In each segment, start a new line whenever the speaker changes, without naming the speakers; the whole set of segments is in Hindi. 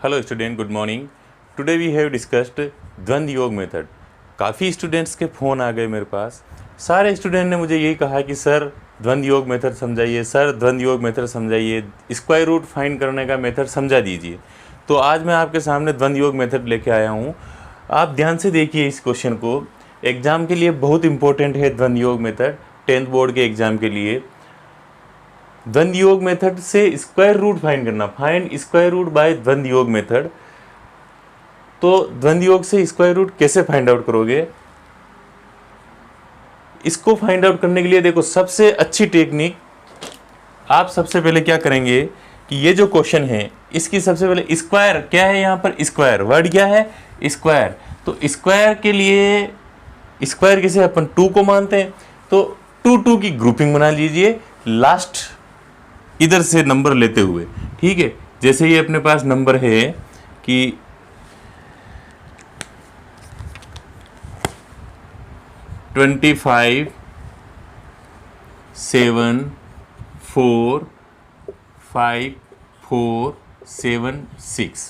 Hello student, good morning. Today we have discussed Dwandwa Yoga method. काफ़ी स्टूडेंट्स के फ़ोन आ गए मेरे पास। सारे स्टूडेंट ने मुझे यही कहा कि सर द्वंद्व योग मेथड समझाइए, सर द्वंद्व योग मेथड समझाइए, स्क्वायर रूट फाइंड करने का मेथड समझा दीजिए। तो आज मैं आपके सामने द्वंद्व योग मेथड लेके आया हूँ। आप ध्यान से देखिए इस क्वेश्चन को। एग्ज़ाम के लिए बहुत इंपॉर्टेंट है द्वंद्व योग मेथड, 10th बोर्ड के एग्ज़ाम के लिए। द्वंद्व योग मेथड से स्क्वायर रूट फाइंड करना, फाइंड स्क्वायर रूट बाय द्वंद्व योग मेथड। तो द्वंद्व योग से स्क्वायर रूट कैसे फाइंड आउट करोगे? इसको फाइंड आउट करने के लिए देखो, सबसे अच्छी टेक्निक, आप सबसे पहले क्या करेंगे कि ये जो क्वेश्चन है इसकी सबसे पहले स्क्वायर क्या है, यहाँ पर स्क्वायर वर्ड क्या है, स्क्वायर। तो स्क्वायर के लिए स्क्वायर किसे अपन 2 को मानते हैं, तो 2 की ग्रुपिंग बना लीजिए लास्ट इधर से नंबर लेते हुए। ठीक है, जैसे ये अपने पास नंबर है कि 25 7 4 5 4 7 6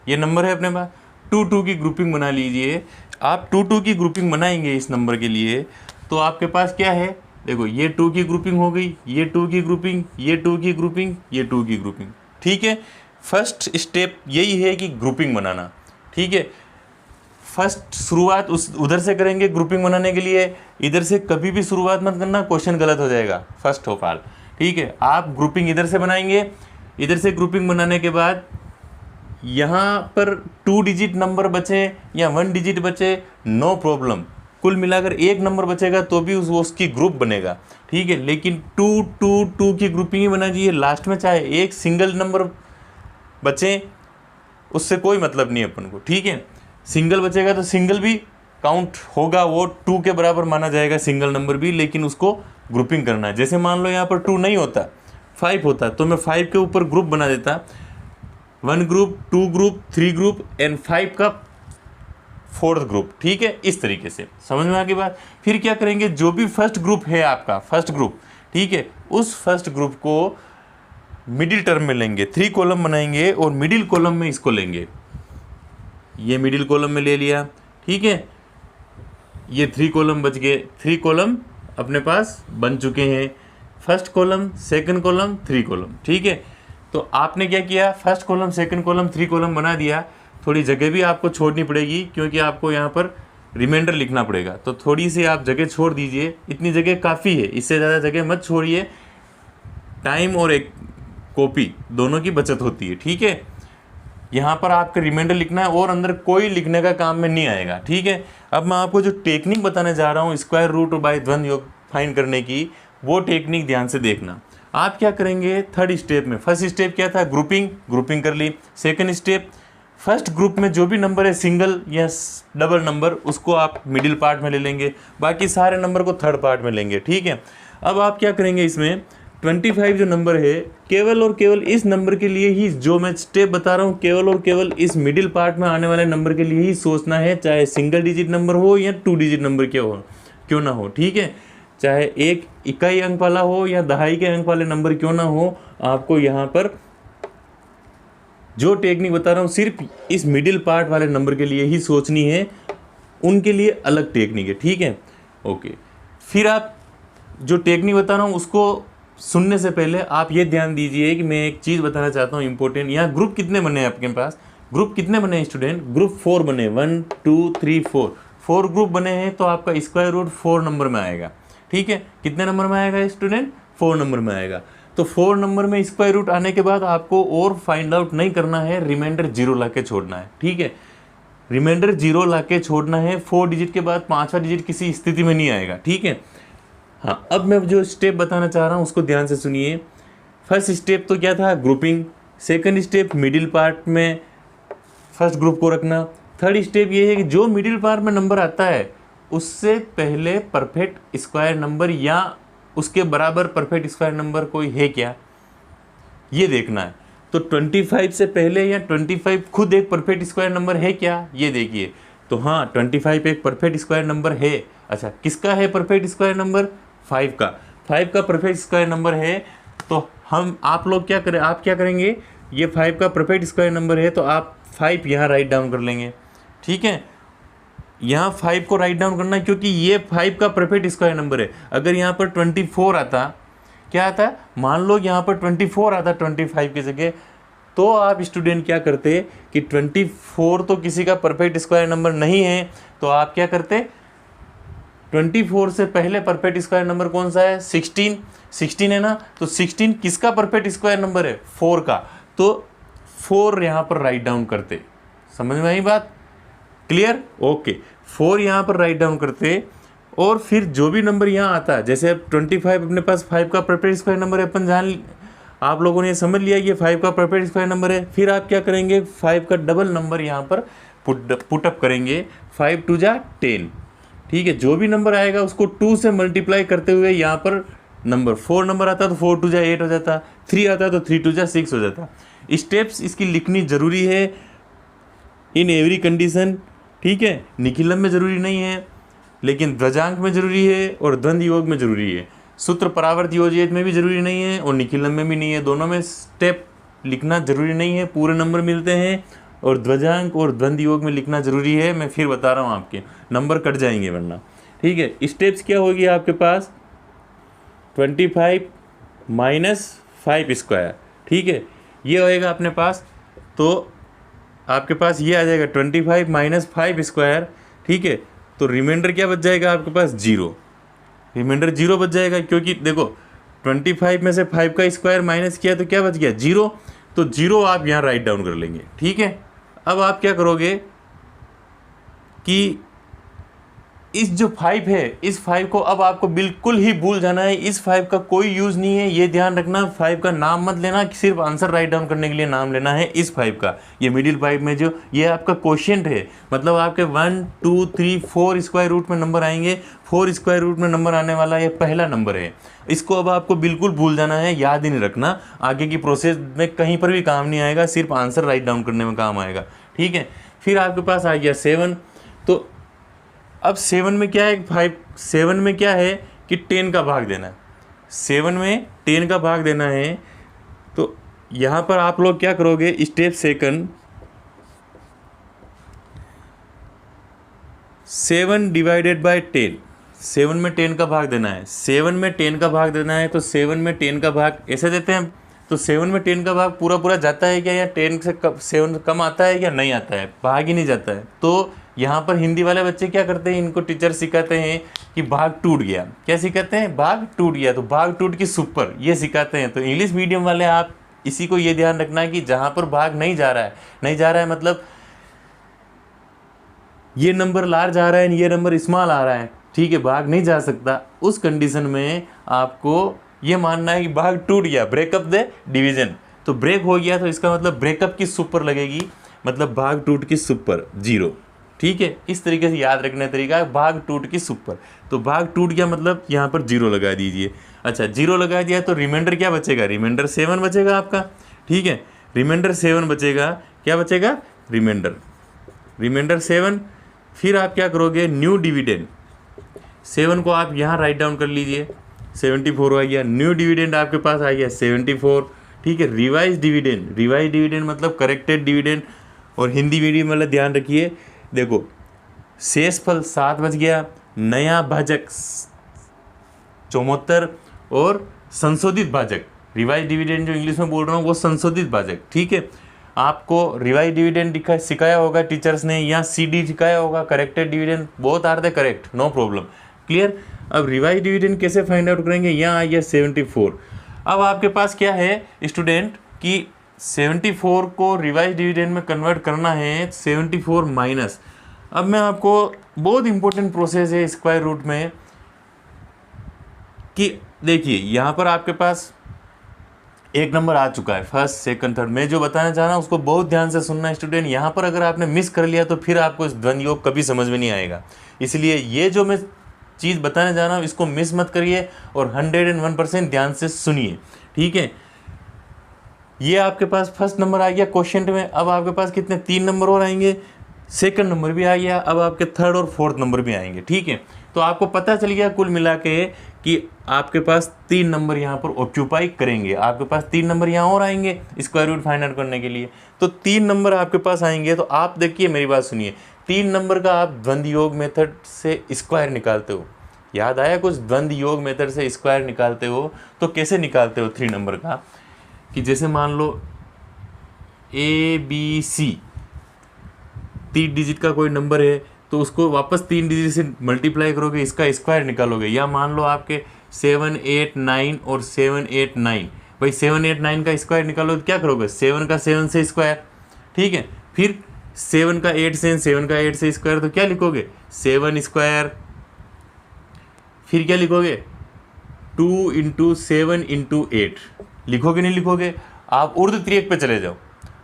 ये नंबर है अपने पास। 2 की ग्रुपिंग बना लीजिए। आप 2 की ग्रुपिंग बनाएंगे इस नंबर के लिए, तो आपके पास क्या है, देखो ये 2 की ग्रुपिंग हो गई, ये 2 की ग्रुपिंग, ये 2 की ग्रुपिंग, ये 2 की ग्रुपिंग। ठीक है, फर्स्ट स्टेप यही है कि ग्रुपिंग बनाना। ठीक है, फर्स्ट शुरुआत उस उधर से करेंगे ग्रुपिंग बनाने के लिए। इधर से कभी भी शुरुआत मत करना, क्वेश्चन गलत हो जाएगा फर्स्ट ऑफ ऑल। ठीक है, आप ग्रुपिंग इधर से बनाएंगे। इधर से ग्रुपिंग बनाने के बाद यहाँ पर 2 डिजिट नंबर बचे या 1 डिजिट बचे, नो प्रॉब्लम। कुल मिलाकर एक नंबर बचेगा तो भी उसकी ग्रुप बनेगा। ठीक है, लेकिन 2 की ग्रुपिंग ही बना दीजिए लास्ट में, चाहे एक सिंगल नंबर बचे उससे कोई मतलब नहीं अपन को। ठीक है, सिंगल बचेगा तो सिंगल भी काउंट होगा, वो 2 के बराबर माना जाएगा सिंगल नंबर भी, लेकिन उसको ग्रुपिंग करना है। जैसे मान लो यहाँ पर 2 नहीं होता, 5 होता, तो मैं 5 के ऊपर ग्रुप बना देता, 1 ग्रुप, 2 ग्रुप, 3 ग्रुप एंड 5 का 4th ग्रुप। ठीक है, इस तरीके से समझ में आ गई बात। फिर क्या करेंगे, जो भी फर्स्ट ग्रुप है आपका, फर्स्ट ग्रुप, ठीक है, उस फर्स्ट ग्रुप को मिडिल टर्म में लेंगे, 3 कॉलम बनाएंगे और मिडिल कॉलम में इसको लेंगे। ये मिडिल कॉलम में ले लिया। ठीक है, ये 3 कॉलम बच गए, 3 कॉलम अपने पास बन चुके हैं, first column, second column, 3 column. ठीक है, तो आपने क्या किया, first column, second column, 3 column बना दिया। थोड़ी जगह भी आपको छोड़नी पड़ेगी क्योंकि आपको यहाँ पर रिमाइंडर लिखना पड़ेगा, तो थोड़ी सी आप जगह छोड़ दीजिए। इतनी जगह काफ़ी है, इससे ज़्यादा जगह मत छोड़िए। टाइम और एक कॉपी दोनों की बचत होती है। ठीक है, यहाँ पर आपका रिमाइंडर लिखना है और अंदर कोई लिखने का काम में नहीं आएगा। ठीक है, अब मैं आपको जो टेक्निक बताने जा रहा हूँ स्क्वायर रूट बाय द्वंद्व योग फाइंड करने की, वो टेक्निक ध्यान से देखना। आप क्या करेंगे, थर्ड स्टेप में, फर्स्ट स्टेप क्या था, ग्रुपिंग कर ली। सेकंड स्टेप, फर्स्ट ग्रुप में जो भी नंबर है सिंगल या डबल नंबर, उसको आप मिडिल पार्ट में ले लेंगे, बाकी सारे नंबर को थर्ड पार्ट में लेंगे। ठीक है, अब आप क्या करेंगे, इसमें 25 जो नंबर है, केवल और केवल इस नंबर के लिए ही जो मैं स्टेप बता रहा हूँ, केवल और केवल इस मिडिल पार्ट में आने वाले नंबर के लिए ही सोचना है, चाहे सिंगल डिजिट नंबर हो या 2 डिजिट नंबर क्यों ना हो। ठीक है, चाहे एक इकाई अंक वाला हो या दहाई के अंक वाले नंबर क्यों ना हो, आपको यहाँ पर जो टेक्निक बता रहा हूँ सिर्फ इस मिडिल पार्ट वाले नंबर के लिए ही सोचनी है, उनके लिए अलग टेक्निक है। ठीक है, ओके। फिर आप जो टेक्निक बता रहा हूँ उसको सुनने से पहले आप ये ध्यान दीजिए कि मैं एक चीज़ बताना चाहता हूँ इंपॉर्टेंट। यहाँ ग्रुप कितने बने हैं आपके पास, ग्रुप कितने बने हैं स्टूडेंट, ग्रुप 4 बने, 1 2 3 4 ग्रुप बने हैं, तो आपका स्क्वायर रूट 4 नंबर में आएगा। ठीक है, कितने नंबर में आएगा स्टूडेंट, 4 नंबर में आएगा। तो 4 नंबर में स्क्वायर रूट आने के बाद आपको और फाइंड आउट नहीं करना है, रिमाइंडर 0 ला के छोड़ना है। ठीक है, रिमाइंडर 0 ला के छोड़ना है। 4 डिजिट के बाद 5वां डिजिट किसी स्थिति में नहीं आएगा। ठीक है, हाँ, अब मैं जो स्टेप बताना चाह रहा हूँ उसको ध्यान से सुनिए। फर्स्ट स्टेप तो क्या था, grouping. Second step, middle part में फर्स्ट ग्रुप को रखना। थर्ड स्टेप ये है कि जो मिडिल पार्ट में नंबर आता है उससे पहले परफेक्ट स्क्वायर नंबर या उसके बराबर परफेक्ट स्क्वायर नंबर कोई है क्या, ये देखना है। तो 25 से पहले या 25 खुद एक परफेक्ट स्क्वायर नंबर है क्या, ये देखिए। तो हाँ, 25 एक परफेक्ट स्क्वायर नंबर है। अच्छा, किसका है परफेक्ट स्क्वायर नंबर, 5 का। 5 का परफेक्ट स्क्वायर नंबर है, तो आप लोग क्या करें, आप क्या करेंगे, ये 5 का परफेक्ट स्क्वायर नंबर है, तो आप 5 यहाँ राइट डाउन कर लेंगे, ठीक है। यहाँ 5 को राइट डाउन करना है क्योंकि ये 5 का परफेक्ट स्क्वायर नंबर है। अगर यहाँ पर 24 आता, क्या आता, मान लो यहाँ पर 24 आता 25 की जगह, तो आप स्टूडेंट क्या करते कि 24 तो किसी का परफेक्ट स्क्वायर नंबर नहीं है, तो आप क्या करते, 24 से पहले परफेक्ट स्क्वायर नंबर कौन सा है, 16 है ना, तो 16 किसका परफेक्ट स्क्वायर नंबर है, 4 का, तो 4 यहाँ पर राइट डाउन करते। समझ में आई बात, क्लियर, ओके। 4 यहाँ पर राइट डाउन करते और फिर जो भी नंबर यहाँ आता है, जैसे अब 25 अपने पास 5 का परफेक्ट स्क्वायर नंबर है, अपन आप लोगों ने समझ लिया ये 5 का परफेक्ट स्क्वायर नंबर है। फिर आप क्या करेंगे, 5 का डबल नंबर यहाँ पर पुटअप करेंगे, 5 2 जा 10, ठीक है। जो भी नंबर आएगा उसको 2 से मल्टीप्लाई करते हुए यहाँ पर नंबर 4 नंबर आता तो 4 2 जा 8 हो जाता, 3 आता तो 3 2 जा 6 हो जाता। स्टेप्स इसकी लिखनी जरूरी है इन एवरी कंडीशन, ठीक है। निखिलम में ज़रूरी नहीं है, लेकिन ध्वजांक में ज़रूरी है और द्वंद्व योग में ज़रूरी है। सूत्र परावर्त योजित में भी ज़रूरी नहीं है और निखिलम में भी नहीं है। दोनों में स्टेप लिखना ज़रूरी नहीं है, पूरे नंबर मिलते हैं, और ध्वजांक और द्वंद्व योग में लिखना ज़रूरी है। मैं फिर बता रहा हूँ, आपके नंबर कट जाएंगे वरना, ठीक है। स्टेप्स क्या होगी आपके पास, 25 माइनस 5 स्क्वायर, ठीक है, ये होएगा अपने पास। तो आपके पास ये आ जाएगा 25 माइनस 5 स्क्वायर, ठीक है। तो रिमाइंडर क्या बच जाएगा आपके पास, 0, रिमाइंडर 0 बच जाएगा, क्योंकि देखो 25 में से 5 का स्क्वायर माइनस किया तो क्या बच गया, 0, तो 0 आप यहाँ राइट डाउन कर लेंगे, ठीक है। अब आप क्या करोगे कि इस जो 5 है, इस 5 को अब आपको बिल्कुल ही भूल जाना है, इस 5 का कोई यूज़ नहीं है, ये ध्यान रखना। 5 का नाम मत लेना, सिर्फ आंसर राइट डाउन करने के लिए नाम लेना है इस 5 का। ये मिडिल 5 में जो ये आपका क्वोशिएंट है, मतलब आपके 1 2 3 4 स्क्वायर रूट में नंबर आएंगे, 4 स्क्वायर रूट में नंबर आने वाला ये पहला नंबर है। इसको अब आपको बिल्कुल भूल जाना है, याद ही नहीं रखना, आगे की प्रोसेस में कहीं पर भी काम नहीं आएगा, सिर्फ आंसर राइट डाउन करने में काम आएगा, ठीक है। फिर आपके पास आ गया 7, तो अब 7 में क्या है, 7 में क्या है कि 10 का भाग देना है, 7 में 10 का भाग देना है। तो यहाँ पर आप लोग क्या करोगे, स्टेप सेकंड, 7 डिवाइडेड बाय 10, 7 में 10 का भाग देना है, 7 में 10 का भाग देना है। तो 7 में 10 का भाग ऐसे देते हैं, तो 7 में 10 का भाग पूरा पूरा जाता है क्या, या 10 से 7 कम आता है या नहीं आता है, भाग ही नहीं जाता है। तो यहाँ पर हिंदी वाले बच्चे क्या करते हैं, इनको टीचर सिखाते हैं कि भाग टूट गया, क्या सिखाते हैं, भाग टूट गया, तो भाग टूट की सुपर, ये सिखाते हैं। तो इंग्लिश मीडियम वाले आप इसी को ये ध्यान रखना है कि जहाँ पर भाग नहीं जा रहा है, नहीं जा रहा है मतलब ये नंबर लार्ज आ रहा है, ये नंबर स्मॉल आ रहा है, ठीक है, भाग नहीं जा सकता, उस कंडीशन में आपको ये मानना है कि भाग टूट गया, ब्रेकअप द डिवीजन। तो ब्रेक हो गया तो इसका मतलब ब्रेकअप की सुपर लगेगी, मतलब भाग टूट की सुपर 0, ठीक है। इस तरीके से याद रखने का तरीका है, भाग टूट की सुपर। तो भाग टूट गया मतलब यहाँ पर 0 लगा दीजिए। अच्छा, 0 लगा दिया तो रिमाइंडर क्या बचेगा, रिमाइंडर 7 बचेगा आपका, ठीक है। रिमाइंडर 7 बचेगा, क्या बचेगा, रिमाइंडर 7। फिर आप क्या करोगे, न्यू डिविडेंड, 7 को आप यहाँ राइट डाउन कर लीजिए, 74 आ गया, न्यू डिविडेंड आपके पास आ गया 74, ठीक है। रिवाइज डिविडेंड मतलब करेक्टेड डिविडेंड, और हिंदी मीडियम वाला ध्यान रखिए, देखो शेषफल 7 बच गया, नया भाजक 74 और संशोधित भाजक, रिवाइज डिविडेंड जो इंग्लिश में बोल रहा हूँ वो संशोधित भाजक, ठीक है। आपको रिवाइज डिविडेंड सिखाया होगा टीचर्स ने, या CD सिखाया होगा, corrected dividend, both are the correct, no problem, clear. अब रिवाइज डिविडेंड कैसे फाइंड आउट करेंगे, यहाँ आ गया 74। अब आपके पास क्या है स्टूडेंट कि 74 को रिवाइज डिविडेंड में कन्वर्ट करना है 74 माइनस। अब मैं आपको बहुत इंपॉर्टेंट प्रोसेस है स्क्वायर रूट में, कि देखिए यहाँ पर आपके पास एक नंबर आ चुका है, फर्स्ट सेकंड थर्ड। मैं जो बताना चाह रहा हूँ उसको बहुत ध्यान से सुनना स्टूडेंट। यहाँ पर अगर आपने मिस कर लिया तो फिर आपको इस द्वंद्व योग कभी समझ में नहीं आएगा, इसलिए ये जो मैं चीज़ बताने जा रहा हूँ इसको मिस मत करिए और 101% ध्यान से सुनिए, ठीक है। ये आपके पास फर्स्ट नंबर आ गया क्वोशिएंट में। अब आपके पास कितने 3 नंबर और आएंगे, सेकंड नंबर भी आ गया, अब आपके थर्ड और फोर्थ नंबर भी आएंगे, ठीक है। तो आपको पता चल गया कुल मिला के कि आपके पास 3 नंबर यहाँ पर ऑक्यूपाई करेंगे, आपके पास 3 नंबर यहाँ और आएंगे स्क्वायर रूट फाइंड आउट करने के लिए। तो 3 नंबर आपके पास आएंगे, तो आप देखिए मेरी बात सुनिए, 3 नंबर का आप द्वंद्व योग मेथड से स्क्वायर निकालते हो, याद आया कुछ? द्वंद्व योग मेथड से स्क्वायर निकालते हो तो कैसे निकालते हो 3 नंबर का, कि जैसे मान लो ABC 3 डिजिट का कोई नंबर है, तो उसको वापस 3 डिजिट से मल्टीप्लाई करोगे, इसका स्क्वायर निकालोगे। या मान लो आपके 7 8 9 और 7 8 9, भाई 7 8 9 का स्क्वायर निकालो तो क्या करोगे? 7 का 7 से स्क्वायर, ठीक है। फिर 7 का 8 से 7 का 8 से स्क्वायर, तो क्या लिखोगे? 7 स्क्वायर। फिर क्या लिखोगे? 2 इंटू 7 इंटू 8 लिखोगे, नहीं लिखोगे? आप ऊर्ध्व तिर्यक पे चले जाओ।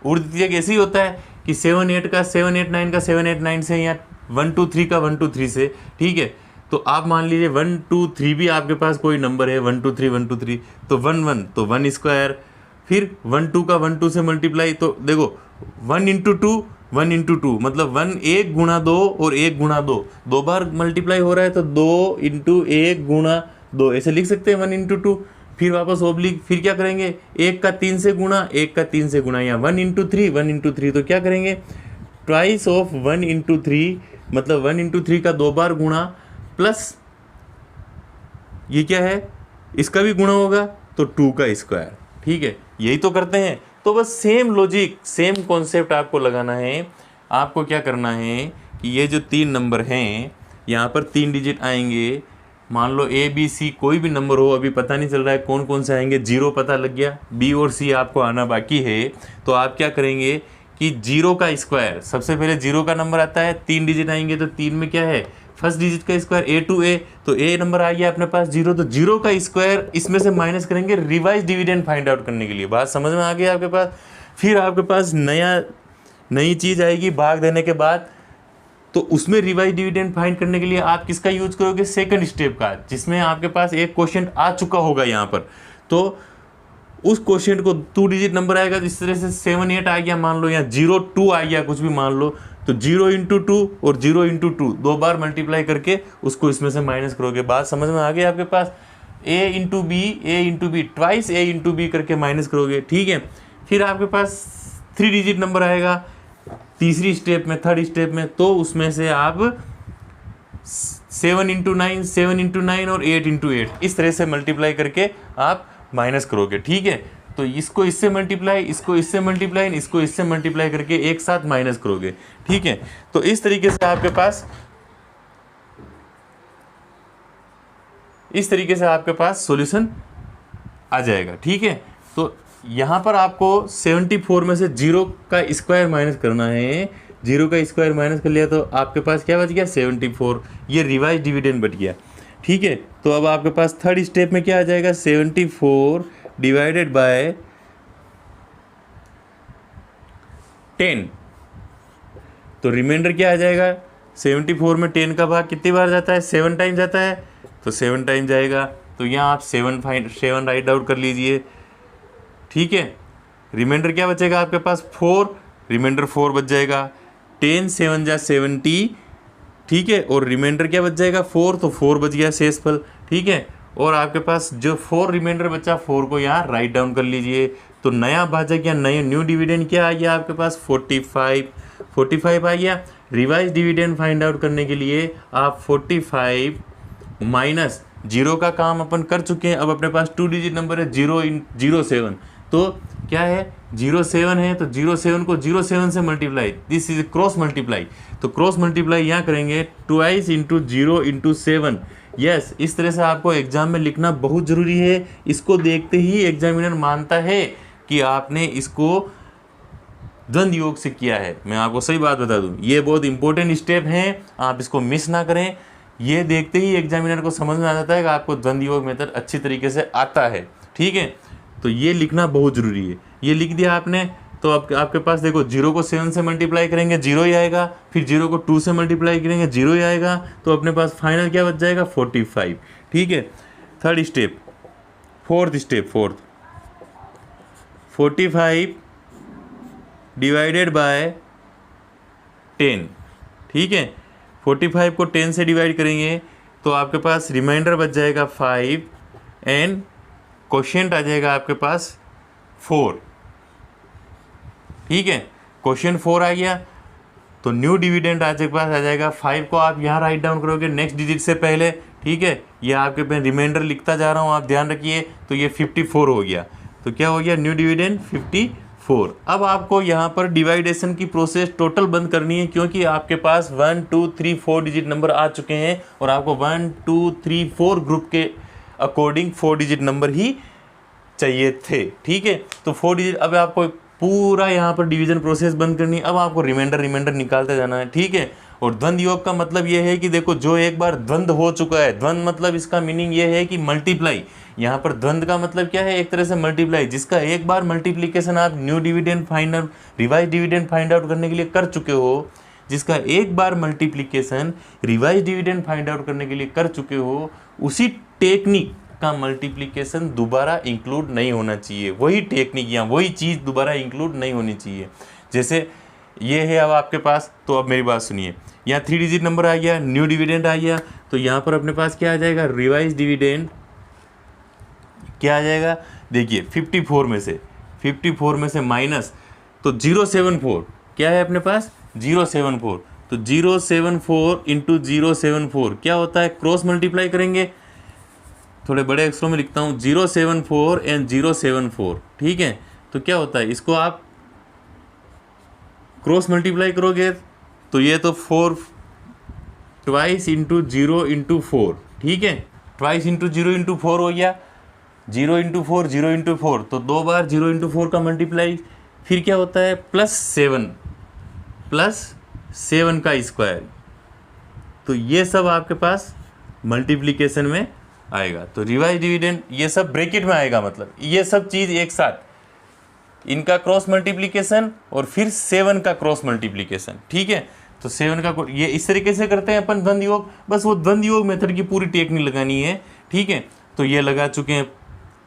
ऊर्ध्व तिर्यक ऐसे ही होता है कि 7 8 का 7 8 9 का 7 8 9 से, या 1 2 3 का 1 2 3 से, ठीक है। तो आप मान लीजिए 1 2 3 भी आपके पास कोई नंबर है, 1 2 3 1 2 3, तो 1 1 तो 1 स्क्वायर। फिर 1 2 का 1 2 से मल्टीप्लाई, तो देखो 1 इंटू 2 1 इंटू 2 मतलब 1 1 गुणा 2 और 1 गुणा 2, 2 बार मल्टीप्लाई हो रहा है, तो 2 इंटू 1 गुणा 2 ऐसे लिख सकते हैं 1 इंटू 2। फिर वापस ओब्लिक, फिर क्या करेंगे? 1 का 3 से गुणा, 1 का 3 से गुणा, या 1 इंटू 3 1 इंटू 3, तो क्या करेंगे? ट्वाइस ऑफ 1 इंटू 3 मतलब 1 इंटू 3 का 2 बार गुणा, प्लस ये क्या है, इसका भी गुणा होगा, तो 2 का स्क्वायर, ठीक है। यही तो करते हैं। तो बस सेम लॉजिक, सेम कॉन्सेप्ट आपको लगाना है। आपको क्या करना है कि ये जो 3 नंबर हैं, यहाँ पर 3 डिजिट आएंगे। मान लो ABC कोई भी नंबर हो, अभी पता नहीं चल रहा है कौन कौन से आएंगे, 0 पता लग गया, B और C आपको आना बाकी है। तो आप क्या करेंगे कि 0 का स्क्वायर, सबसे पहले 0 का नंबर आता है, 3 डिजिट आएंगे, तो 3 में क्या है? फर्स्ट डिजिट का स्क्वायर A टू A, तो A नंबर आ गया अपने पास 0, तो 0 का स्क्वायर इसमें से माइनस करेंगे रिवाइज डिविडेंड फाइंड आउट करने के लिए। बात समझ में आ गई आपके पास? फिर आपके पास नई चीज़ आएगी भाग देने के बाद, तो उसमें रिवाइज डिविडेंड फाइंड करने के लिए आप किसका यूज करोगे? सेकंड स्टेप का, जिसमें आपके पास एक क्वेश्चन आ चुका होगा यहाँ पर। तो उस क्वेश्चन को 2 डिजिट नंबर आएगा, तो इस तरह से 7 8 आ गया मान लो, या 0 2 आ गया, कुछ भी मान लो, तो 0 इंटू 2 और 0 इंटू 2 2 बार मल्टीप्लाई करके उसको इसमें से माइनस करोगे। बात समझ में आ गई आपके पास? A into B twice A into B करके माइनस करोगे, ठीक है। फिर आपके पास 3 डिजिट नंबर आएगा तीसरी स्टेप में, थर्ड स्टेप में, तो उसमें से आप 7 इंटू 9 7 इंटू 9 और 8 इंटू 8 इस तरह से मल्टीप्लाई करके आप माइनस करोगे, ठीक है। तो इसको इससे मल्टीप्लाई, इसको इससे मल्टीप्लाई, इसको इससे मल्टीप्लाई करके एक साथ माइनस करोगे, ठीक है। तो इस तरीके से आपके पास सॉल्यूशन आ जाएगा, ठीक है। तो यहाँ पर आपको 74 में से 0 का स्क्वायर माइनस करना है। 0 का स्क्वायर माइनस कर लिया तो आपके पास क्या बच गया? 74। ये रिवाइज डिविडेंड बच गया, ठीक है। तो अब आपके पास थर्ड स्टेप में क्या आ जाएगा? 74 डिवाइडेड बाय 10, तो रिमाइंडर क्या आ जाएगा? 74 में 10 का भाग कितनी बार जाता है? 7 टाइम जाता है, तो 7 टाइम जाएगा। तो यहाँ आप 7 राइट आउट कर लीजिए, ठीक है। रिमाइंडर क्या बचेगा आपके पास? 4, रिमाइंडर 4 बच जाएगा। 10 7 जा 70, ठीक है, और रिमाइंडर क्या बच जाएगा? 4, तो 4 बच गया शेषफल, ठीक है। और आपके पास जो 4 रिमाइंडर बचा, 4 को यहाँ राइट डाउन कर लीजिए। तो नया भाजक या न्यू डिविडेंड क्या आ गया आपके पास? 45 आ गया। रिवाइज डिविडेंड फाइंड आउट करने के लिए आप 45 माइनस 0 का काम अपन कर चुके हैं। अब अपने पास 2 डिजिट नंबर है 007, तो क्या है? 07 है, तो 07 को 07 से multiply, this is cross multiply. तो क्रॉस मल्टीप्लाई यहाँ करेंगे, ट्वाइस इंटू 0 इंटू 7। यस, इस तरह से आपको एग्जाम में लिखना बहुत ज़रूरी है। इसको देखते ही एग्जामिनर मानता है कि आपने इसको द्वंद्व योग से किया है। मैं आपको सही बात बता दूं, ये बहुत इंपॉर्टेंट स्टेप हैं, आप इसको मिस ना करें। ये देखते ही एग्जामिनर को समझ में आ जाता है कि आपको द्वंद्व योग मेथड अच्छी तरीके से आता है, ठीक है। तो ये लिखना बहुत ज़रूरी है। ये लिख दिया आपने, तो आपके पास देखो 0 को 7 से मल्टीप्लाई करेंगे 0 ही आएगा, फिर 0 को 2 से मल्टीप्लाई करेंगे 0 ही आएगा, तो अपने पास फाइनल क्या बच जाएगा? 45, ठीक है। Third step, fourth step, 45 divided by 10, ठीक है। 45 को 10 से डिवाइड करेंगे तो आपके पास रिमाइंडर बच जाएगा 5 एंड क्वोशिएंट आ जाएगा आपके पास 4। ठीक है, क्वोशिएंट 4 आ गया तो न्यू डिविडेंड आपके पास आ जाएगा 5 को आप यहाँ राइट डाउन करोगे नेक्स्ट डिजिट से पहले। ठीक है, ये आपके पास रिमाइंडर लिखता जा रहा हूँ, आप ध्यान रखिए। तो ये 54 हो गया, तो क्या हो गया न्यू डिविडेंड 54। अब आपको यहाँ पर डिवाइडेशन की प्रोसेस टोटल बंद करनी है, क्योंकि आपके पास 1 2 3 4 डिजिट नंबर आ चुके हैं और आपको 1 2 3 4 ग्रुप के अकॉर्डिंग 4 डिजिट नंबर ही चाहिए थे। ठीक है, तो 4 डिजिट अब आपको पूरा यहाँ पर डिवीजन प्रोसेस बंद करनी है। अब आपको रिमाइंडर निकालते जाना है। ठीक है, और द्वंद्व योग का मतलब ये है कि देखो जो एक बार द्वंद्व हो चुका है, द्वंद्व मतलब इसका मीनिंग ये है कि मल्टीप्लाई। यहाँ पर द्वंद्व का मतलब क्या है, एक तरह से मल्टीप्लाई, जिसका एक बार मल्टीप्लीकेशन आप new dividend find out revise dividend find out करने के लिए कर चुके हो, जिसका एक बार multiplication revise dividend find out करने के लिए कर चुके हो, उसी टेक्निक का मल्टीप्लिकेशन दोबारा इंक्लूड नहीं होना चाहिए। वही टेक्निक या वही चीज़ दोबारा इंक्लूड नहीं होनी चाहिए। जैसे ये है अब आपके पास, तो अब मेरी बात सुनिए, यहाँ 3 डिजिट नंबर आ गया, न्यू डिविडेंड आ गया, तो यहाँ पर अपने पास क्या आ जाएगा, रिवाइज डिविडेंड क्या आ जाएगा, देखिए 54 में से माइनस, तो 074 क्या है अपने पास 074, तो 074 इंटू 074 क्या होता है, क्रॉस मल्टीप्लाई करेंगे, थोड़े बड़े अक्षरों में लिखता हूँ 074 एंड 074। ठीक है, तो क्या होता है, इसको आप क्रॉस मल्टीप्लाई करोगे तो ये तो 4 ट्वाइस इंटू 0 इंटू 4। ठीक है, ट्वाइस इंटू 0 इंटू 4 हो गया, 0 इंटू 4 0 इंटू 4, तो 2 बार 0 इंटू 4 का मल्टीप्लाई, फिर क्या होता है +7 का स्क्वायर, तो ये सब आपके पास मल्टीप्लिकेशन में आएगा। तो रिवाइज डिविडेंड ये सब ब्रैकेट में आएगा, मतलब ये सब चीज़ एक साथ, इनका क्रॉस मल्टीप्लिकेशन और फिर 7 का क्रॉस मल्टीप्लिकेशन। ठीक है, तो 7 का ये इस तरीके से करते हैं अपन द्वंद्व योग, बस वो द्वंद्व योग मेथड की पूरी टेक्निक लगानी है। ठीक है, तो ये लगा चुके हैं।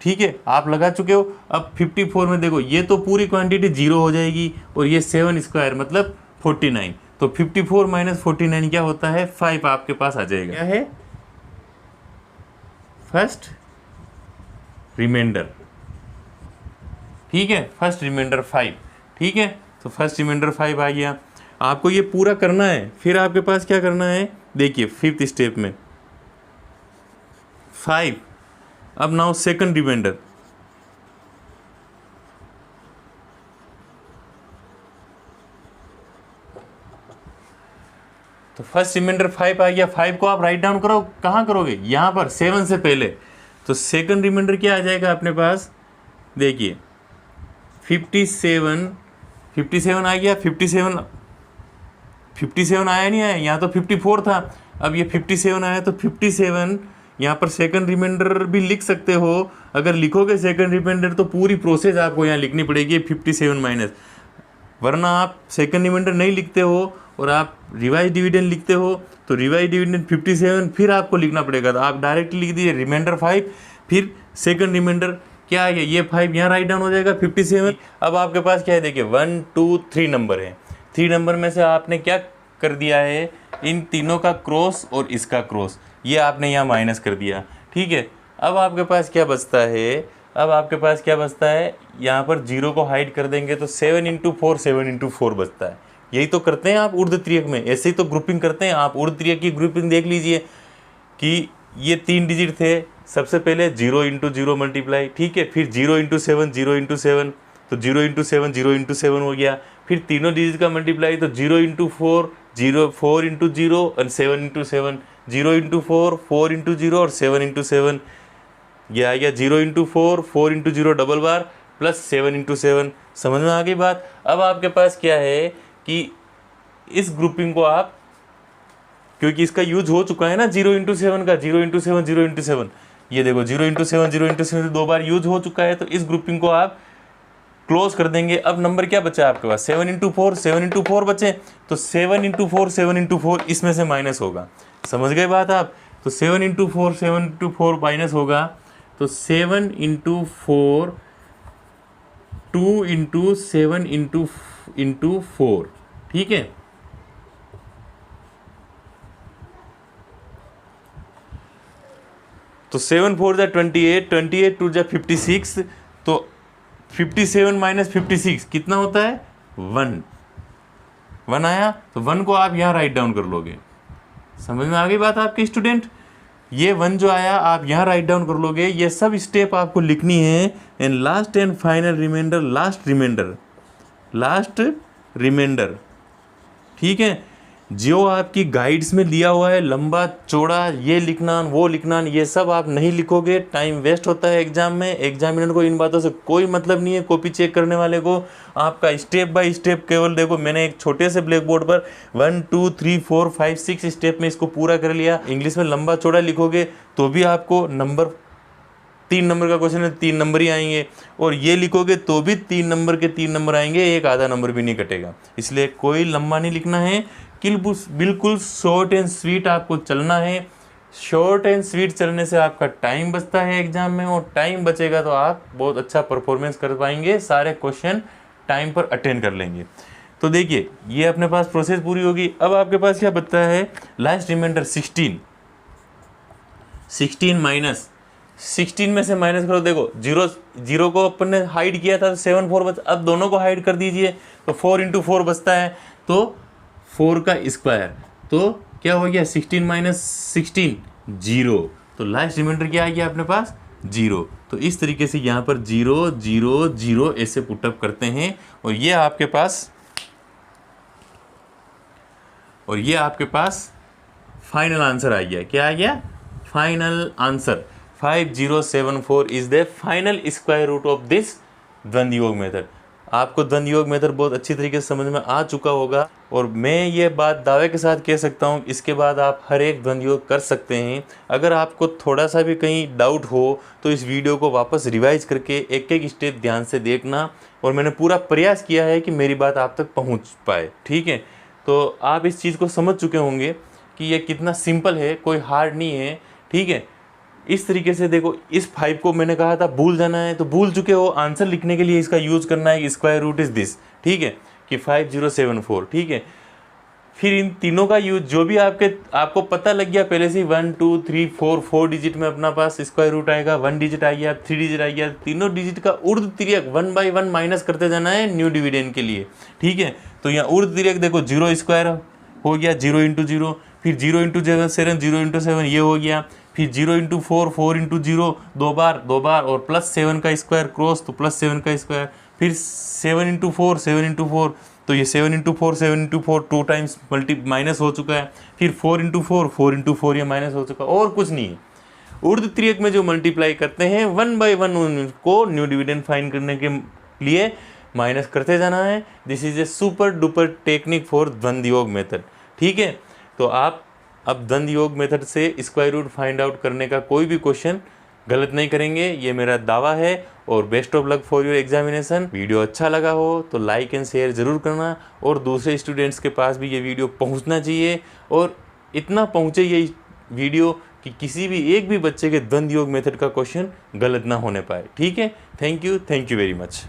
ठीक है, आप लगा चुके हो। अब 54 में देखो ये तो पूरी क्वांटिटी 0 हो जाएगी और ये 7 स्क्वायर मतलब 49, तो 54 माइनस 49 क्या होता है 5 आपके पास आ जाएगा। क्या है, फर्स्ट रिमाइंडर। ठीक है, फर्स्ट रिमाइंडर 5। ठीक है, तो फर्स्ट रिमाइंडर 5 आ गया। आपको ये पूरा करना है, फिर आपके पास क्या करना है, देखिए 5th स्टेप में 5, अब नाउ सेकंड रिमाइंडर, तो फर्स्ट रिमाइंडर 5 आ गया। 5 को आप राइट डाउन करो, कहाँ करोगे, यहाँ पर 7 से पहले, तो सेकंड रिमाइंडर क्या आ जाएगा अपने पास, देखिए 57 आ गया। 57 आया नहीं आया, यहाँ तो 54 था, अब ये 57 आया, तो 57 यहाँ पर सेकंड रिमाइंडर भी लिख सकते हो। अगर लिखोगे सेकंड रिमाइंडर तो पूरी प्रोसेस आपको यहाँ लिखनी पड़ेगी 57 माइनस, वरना आप सेकंड रिमाइंडर नहीं लिखते हो और आप रिवाइज डिविडेंड लिखते हो, तो रिवाइज डिविडेंड 57 फिर आपको लिखना पड़ेगा। तो आप डायरेक्टली लिख दीजिए रिमाइंडर 5, फिर सेकंड रिमाइंडर क्या है, ये 5 यहाँ राइट डाउन हो जाएगा 57। अब आपके पास क्या है, देखिए 1 2 3 नंबर है, 3 नंबर में से आपने क्या कर दिया है, इन तीनों का क्रॉस और इसका क्रॉस, ये आपने यहाँ माइनस कर दिया। ठीक है, अब आपके पास क्या बचता है, यहाँ पर 0 को हाइड कर देंगे तो 7 इंटू 4 बचता है। यही तो करते हैं आप ऊर्ध्व त्रियक में, ऐसे ही तो ग्रुपिंग करते हैं आप। ऊर्ध्व त्रियक की ग्रुपिंग देख लीजिए कि ये 3 डिजिट थे, सबसे पहले 0 इंटू 0 मल्टीप्लाई, ठीक है, फिर 0 इंटू 7 तो 0 इंटू 7 हो गया, फिर तीनों डिजिट का मल्टीप्लाई, तो 0 इंटू 4 इंटू 0 और 7 इंटू 7, 0 इंटू 4 इंटू 0 और 7 इंटू 7, ये आ गया 0 इंटू 4 इंटू 0 डबल बार प्लस 7 इंटू 7। समझ में आ गई बात। अब आपके पास क्या है कि इस ग्रुपिंग को आप, क्योंकि इसका यूज हो चुका है ना 0 इंटू 7 का, 0 इंटू 7, ये देखो 0 इंटू 7 2 बार यूज हो चुका है, तो इस ग्रुपिंग को आप क्लोज कर देंगे। अब नंबर क्या बचा आपके पास, 7 इंटू 4 बचे, तो 7 इंटू 4 इसमें से माइनस होगा। समझ गए बात आप। तो 7 इंटू 4 माइनस होगा, तो 7 इंटू 4 2 इंटू 7 इंटू 4, ठीक है। तो 7 4 जा 28, 28 2 जा 56, तो 57 माइनस 56 कितना होता है 1 आया। तो 1 को आप यहाँ राइट डाउन कर लोगे। समझ में आ गई बात आपके स्टूडेंट? ये 1 जो आया आप यहाँ राइट डाउन कर लोगे। ये सब स्टेप आपको लिखनी है। And last and final reminder, last reminder, ठीक है। जो आपकी गाइड्स में दिया हुआ है लंबा चौड़ा, ये लिखना वो लिखना, ये सब आप नहीं लिखोगे, टाइम वेस्ट होता है एग्जाम में। एग्जामिनर को इन बातों से कोई मतलब नहीं है, कॉपी चेक करने वाले को। आपका स्टेप बाय स्टेप केवल देखो, मैंने एक छोटे से ब्लैक बोर्ड पर 1 2 3 4 5 6 स्टेप में इसको पूरा कर लिया। इंग्लिश में लंबा चौड़ा लिखोगे तो भी आपको नंबर 3 नंबर का क्वेश्चन है 3 नंबर ही आएंगे, और ये लिखोगे तो भी 3 नंबर के 3 नंबर आएंगे, एक आधा नंबर भी नहीं कटेगा। इसलिए कोई लंबा नहीं लिखना है, बिल्कुल शॉर्ट एंड स्वीट आपको चलना है। शॉर्ट एंड स्वीट चलने से आपका टाइम बचता है एग्जाम में, और टाइम बचेगा तो आप बहुत अच्छा परफॉर्मेंस कर पाएंगे, सारे क्वेश्चन टाइम पर अटेंड कर लेंगे। तो देखिए ये अपने पास प्रोसेस पूरी होगी। अब आपके पास क्या बचता है, लास्ट रिमाइंडर 16 माइनस 16 में से माइनस करो। देखो जीरो को अपन ने हाइड किया था, 7 4 बचा, अब दोनों को हाइड कर दीजिए तो 4 × 4 बचता है, तो 4 का स्क्वायर, तो क्या हो गया 16 माइनस 16 0। तो लास्ट रिमाइंडर क्या आ गया अपने पास 0। तो इस तरीके से यहाँ पर 0 0 0 ऐसे पुटअप करते हैं, और ये आपके पास फाइनल आंसर आ गया। क्या आ गया final answer 5074 is the final square root of this Dwandwa Yoga method. आपको द्वंद्व योग मेथड बहुत अच्छी तरीके से समझ में आ चुका होगा, और मैं ये बात दावे के साथ कह सकता हूँ, इसके बाद आप हर एक द्वंद्व योग कर सकते हैं। अगर आपको थोड़ा सा भी कहीं डाउट हो तो इस वीडियो को वापस रिवाइज करके एक एक स्टेप ध्यान से देखना, और मैंने पूरा प्रयास किया है कि मेरी बात आप तक पहुँच पाए, ठीक है। तो आप इस चीज़ को समझ चुके होंगे कि ये कितना सिंपल है, कोई हार्ड नहीं है, ठीक है। इस तरीके से देखो, इस 5 को मैंने कहा था भूल जाना है, तो भूल चुके हो। आंसर लिखने के लिए इसका यूज़ करना है, स्क्वायर रूट इज़ दिस, ठीक है, कि 5074, ठीक है। फिर इन तीनों का यूज, जो भी आपको पता लग गया पहले से 1 2 3 4 डिजिट में अपना पास स्क्वायर रूट आएगा, 1 डिजिट आ गया, 3 डिजिट आ गया, तीनों डिजिट का ऊर्ध्व तिर्यक 1 by 1 माइनस करते जाना है न्यू डिविडेंड के लिए, ठीक है। तो यहाँ ऊर्ध्व तिर्यक देखो 0 स्क्वायर हो गया, 0 × 0, फिर 0 × 7 0 × 7 ये हो गया, फिर 0 × 4 4 × 0 दो बार, और +7 का स्क्वायर क्रॉस, तो +7 का स्क्वायर, फिर 7 × 4 7 × 4, तो ये 7 × 4 7 × 4 2 टाइम्स माइनस हो चुका है, फिर 4 × 4 4 × 4 ये माइनस हो चुका है, और कुछ नहीं है। ऊर्ध्व तिर्यक में जो मल्टीप्लाई करते हैं 1 by 1 उनको न्यू डिविडेंड फाइंड करने के लिए माइनस करते जाना है। This is a super duper technique for द्वंद्व योग मेथड, ठीक है। तो आप अब द्वंद्व योग मेथड से स्क्वायर रूट फाइंड आउट करने का कोई भी क्वेश्चन गलत नहीं करेंगे, ये मेरा दावा है। और best of luck for your examination. Video अच्छा लगा हो तो लाइक एंड शेयर ज़रूर करना, और दूसरे स्टूडेंट्स के पास भी ये वीडियो पहुंचना चाहिए, और इतना पहुंचे ये वीडियो कि किसी भी एक भी बच्चे के द्वंद्व योग मेथड का क्वेश्चन गलत ना होने पाए, ठीक है। Thank you very much.